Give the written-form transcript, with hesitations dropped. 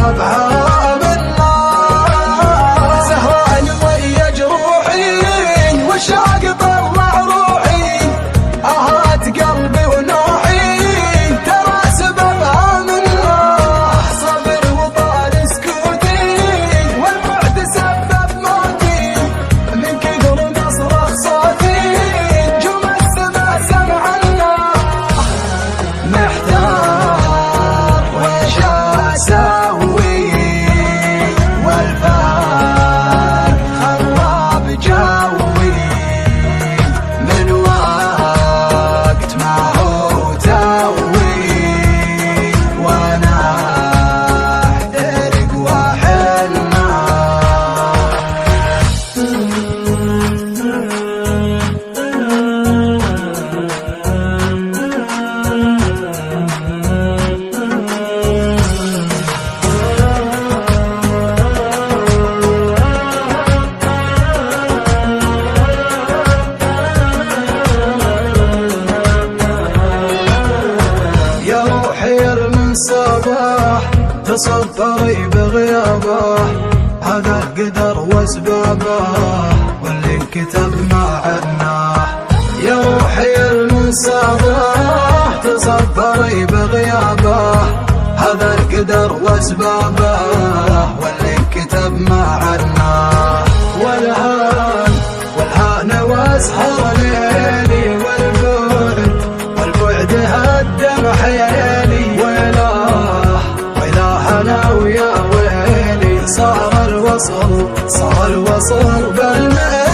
بابها منا، سهران ويا جروحي والشوق طلع روحي، اهات قلبي ونوحي ترى سببها منا، صبر وطال سكوتي والبعد سبب موتي، من كثر ما صرخ صوتي نجوم السما سمعنا، محتار وش اسوي والفات خراب جوي، من وقت ما هو توي وانا احترق واحنا. يا روحي من صباح تصبري بغيابه، هذا القدر واسبابه واللي انكتب ما عناه. يا روحي من صباح تصبري بغيابه، هذا القدر واسبابه واللي انكتب ما عناه. والهان واسهر ليلي والبعد هدم حيالي، ويلاه انا ويا ويلي، صار الوصل بالميل.